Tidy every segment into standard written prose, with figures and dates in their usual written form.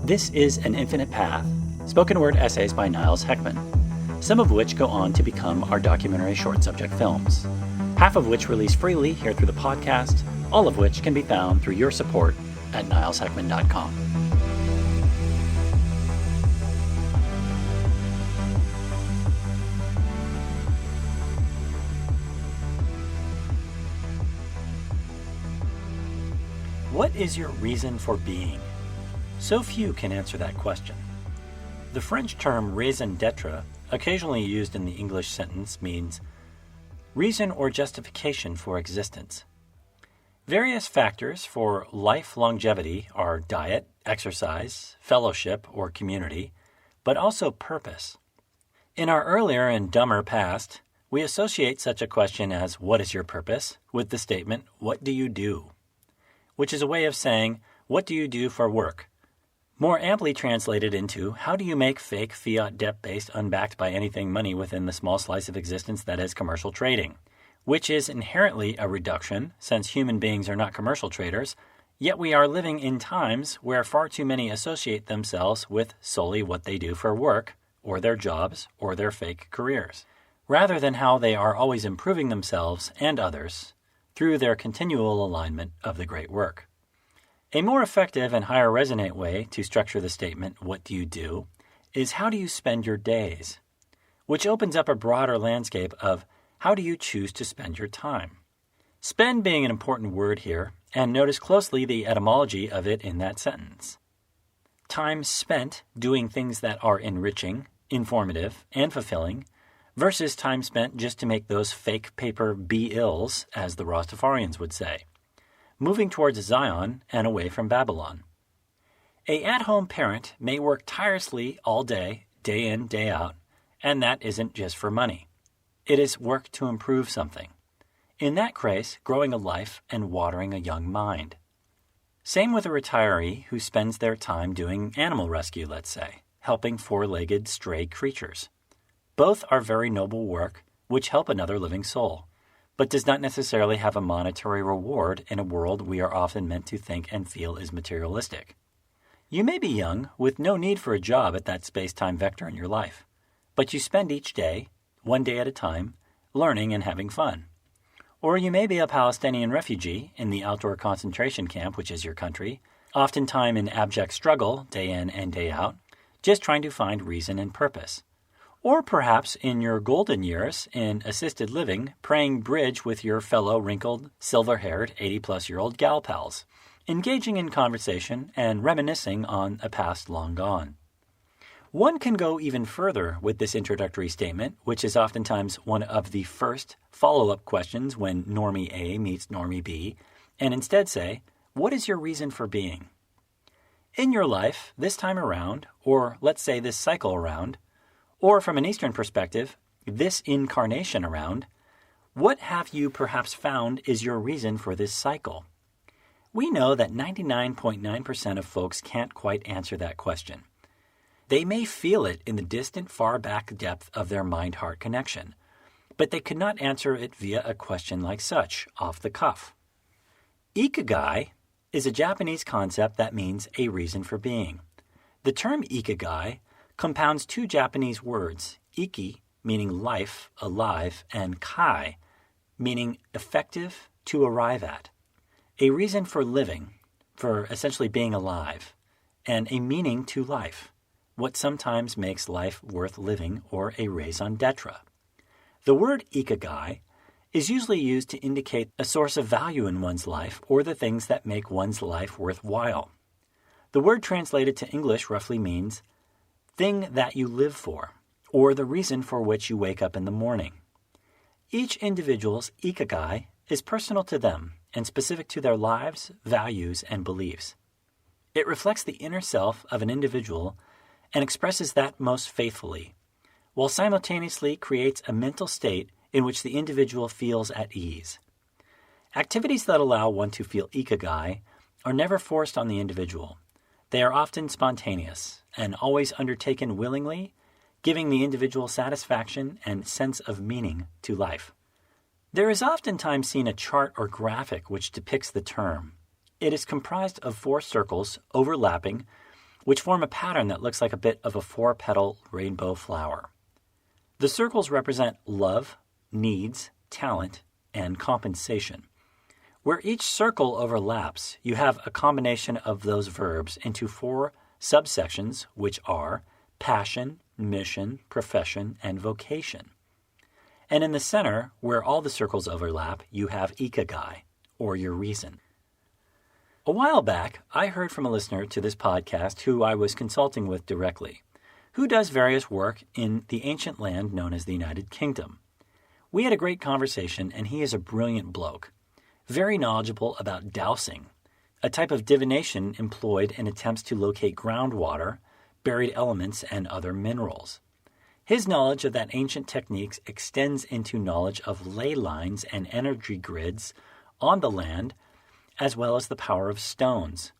This is An Infinite Path, spoken word essays by Niles Heckman, some of which go on to become our documentary short subject films, half of which release freely here through the podcast, all of which can be found through your support at nilesheckman.com. What is your reason for being? So few can answer that question. The French term raison d'être, occasionally used in the English sentence, means reason or justification for existence. Various factors for life longevity are diet, exercise, fellowship, or community, but also purpose. In our earlier and dumber past, we associate such a question as "what is your purpose?" with the statement "what do you do?", which is a way of saying "what do you do for work?" More amply translated into "how do you make fake fiat debt-based unbacked by anything money within the small slice of existence that is commercial trading?", which is inherently a reduction since human beings are not commercial traders, yet we are living in times where far too many associate themselves with solely what they do for work, or their jobs, or their fake careers, rather than how they are always improving themselves and others through their continual alignment of the great work. A more effective and higher resonate way to structure the statement, "what do you do?" is "how do you spend your days?", which opens up a broader landscape of how do you choose to spend your time. Spend being an important word here, and notice closely the etymology of it in that sentence. Time spent doing things that are enriching, informative, and fulfilling, versus time spent just to make those fake paper be-ills, as the Rastafarians would say, moving towards Zion and away from Babylon. A at-home parent may work tirelessly all day, day in, day out, and that isn't just for money. It is work to improve something. In that case, growing a life and watering a young mind. Same with a retiree who spends their time doing animal rescue, let's say, helping four-legged stray creatures. Both are very noble work which help another living soul, but does not necessarily have a monetary reward in a world we are often meant to think and feel is materialistic. You may be young with no need for a job at that space-time vector in your life, but you spend each day, one day at a time, learning and having fun. Or you may be a Palestinian refugee in the outdoor concentration camp, which is your country, oftentimes in abject struggle, day in and day out, just trying to find reason and purpose. Or perhaps in your golden years in assisted living, praying bridge with your fellow wrinkled, silver-haired, 80-plus-year-old gal pals, engaging in conversation and reminiscing on a past long gone. One can go even further with this introductory statement, which is oftentimes one of the first follow-up questions when Normie A meets Normie B, and instead say, "What is your reason for being?" In your life, this time around, or let's say this cycle around, or from an Eastern perspective, this incarnation around, what have you perhaps found is your reason for this cycle? We know that 99.9% of folks can't quite answer that question. They may feel it in the distant, far-back depth of their mind-heart connection, but they could not answer it via a question like such, off the cuff. Ikigai is a Japanese concept that means a reason for being. The term Ikigai compounds two Japanese words, iki, meaning life, alive, and kai, meaning effective, to arrive at. A reason for living, for essentially being alive, and a meaning to life, what sometimes makes life worth living, or a raison d'être. The word ikigai is usually used to indicate a source of value in one's life or the things that make one's life worthwhile. The word translated to English roughly means thing that you live for, or the reason for which you wake up in the morning. Each individual's ikigai is personal to them and specific to their lives, values, and beliefs. It reflects the inner self of an individual and expresses that most faithfully, while simultaneously creates a mental state in which the individual feels at ease. Activities that allow one to feel ikigai are never forced on the individual. They are often spontaneous and always undertaken willingly, giving the individual satisfaction and sense of meaning to life. There is oftentimes seen a chart or graphic which depicts the term. It is comprised of 4 circles overlapping which form a pattern that looks like a bit of a 4-petal rainbow flower. The circles represent love, needs, talent, and compensation. Where each circle overlaps, you have a combination of those verbs into 4 subsections, which are passion, mission, profession, and vocation. And in the center, where all the circles overlap, you have Ikigai, or your reason. A while back, I heard from a listener to this podcast who I was consulting with directly, who does various work in the ancient land known as the United Kingdom. We had a great conversation, and he is a brilliant bloke, very knowledgeable about dowsing, a type of divination employed in attempts to locate groundwater, buried elements, and other minerals. His knowledge of that ancient techniques extends into knowledge of ley lines and energy grids on the land, as well as the power of stones,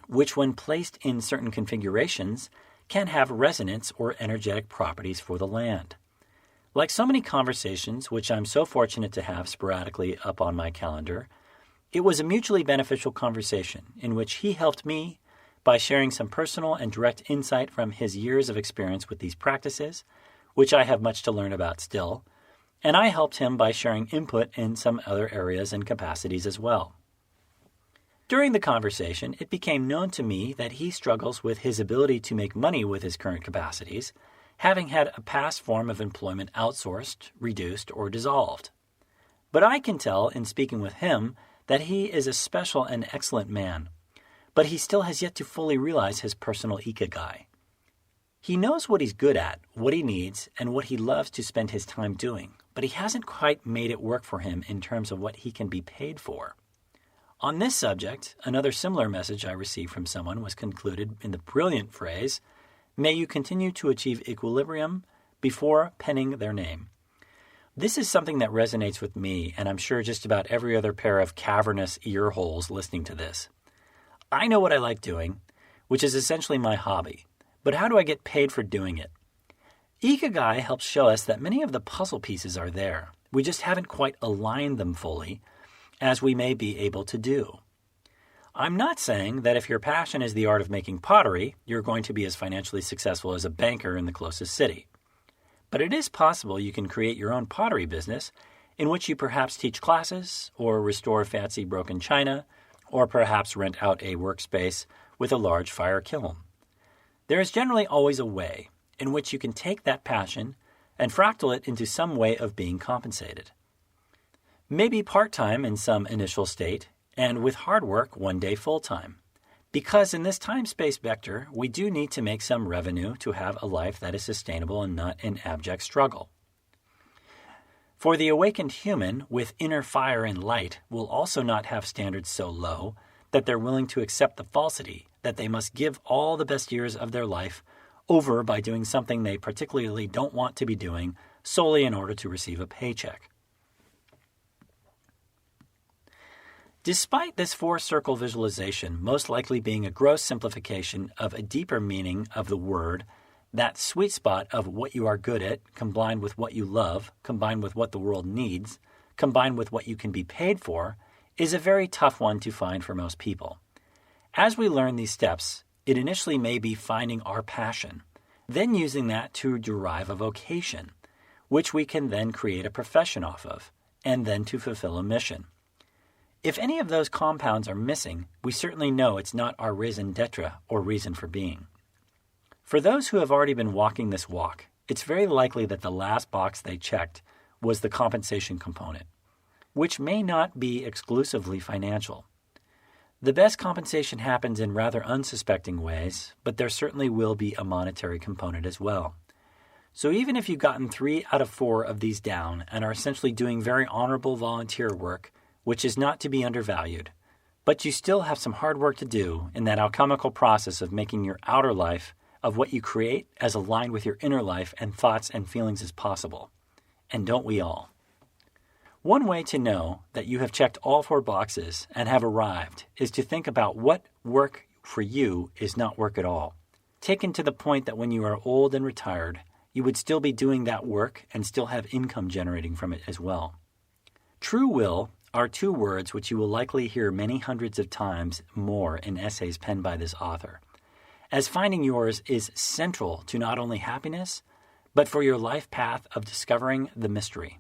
which when placed in certain configurations can have resonance or energetic properties for the land. Like so many conversations, which I'm so fortunate to have sporadically up on my calendar, it was a mutually beneficial conversation in which he helped me by sharing some personal and direct insight from his years of experience with these practices, which I have much to learn about still, and I helped him by sharing input in some other areas and capacities as well. During the conversation, it became known to me that he struggles with his ability to make money with his current capacities, having had a past form of employment outsourced, reduced, or dissolved. But I can tell in speaking with him that he is a special and excellent man, but he still has yet to fully realize his personal ikigai. He knows what he's good at, what he needs, and what he loves to spend his time doing, but he hasn't quite made it work for him in terms of what he can be paid for. On this subject, another similar message I received from someone was concluded in the brilliant phrase, "May you continue to achieve equilibrium," before penning their name. This is something that resonates with me, and I'm sure just about every other pair of cavernous ear holes listening to this. I know what I like doing, which is essentially my hobby, but how do I get paid for doing it? Ikigai helps show us that many of the puzzle pieces are there. We just haven't quite aligned them fully, as we may be able to do. I'm not saying that if your passion is the art of making pottery, you're going to be as financially successful as a banker in the closest city. But it is possible you can create your own pottery business in which you perhaps teach classes or restore fancy broken china, or perhaps rent out a workspace with a large fire kiln. There is generally always a way in which you can take that passion and fractal it into some way of being compensated. Maybe part-time in some initial state, and with hard work one day full-time. Because in this time-space vector, we do need to make some revenue to have a life that is sustainable and not an abject struggle. For the awakened human with inner fire and light will also not have standards so low that they're willing to accept the falsity that they must give all the best years of their life over by doing something they particularly don't want to be doing solely in order to receive a paycheck. Despite this 4-circle visualization most likely being a gross simplification of a deeper meaning of the word, that sweet spot of what you are good at, combined with what you love, combined with what the world needs, combined with what you can be paid for, is a very tough one to find for most people. As we learn these steps, it initially may be finding our passion, then using that to derive a vocation, which we can then create a profession off of, and then to fulfill a mission. If any of those compounds are missing, we certainly know it's not our raison d'etre or reason for being. For those who have already been walking this walk, it's very likely that the last box they checked was the compensation component, which may not be exclusively financial. The best compensation happens in rather unsuspecting ways, but there certainly will be a monetary component as well. So even if you've gotten 3 out of 4 of these down and are essentially doing very honorable volunteer work, which is not to be undervalued, but you still have some hard work to do in that alchemical process of making your outer life of what you create as aligned with your inner life and thoughts and feelings as possible. And don't we all? One way to know that you have checked all 4 boxes and have arrived is to think about what work for you is not work at all. Taken to the point that when you are old and retired, you would still be doing that work and still have income generating from it as well. True will are 2 words which you will likely hear many hundreds of times more in essays penned by this author. as finding yours is central to not only happiness, but for your life path of discovering the mystery.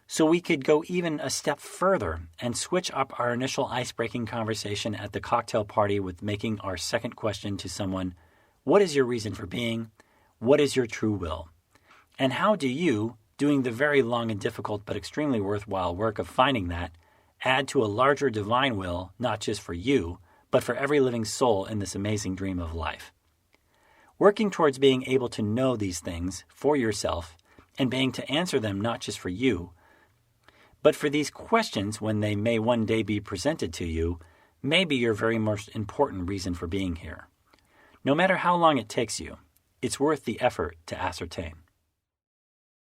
So we could go even a step further and switch up our initial ice-breaking conversation at the cocktail party with making our second question to someone, what is your reason for being? What is your true will? And how do you, doing the very long and difficult but extremely worthwhile work of finding that, add to a larger divine will, not just for you, but for every living soul in this amazing dream of life? Working towards being able to know these things for yourself and being to answer them not just for you, but for these questions when they may one day be presented to you, may be your very most important reason for being here. No matter how long it takes you, it's worth the effort to ascertain.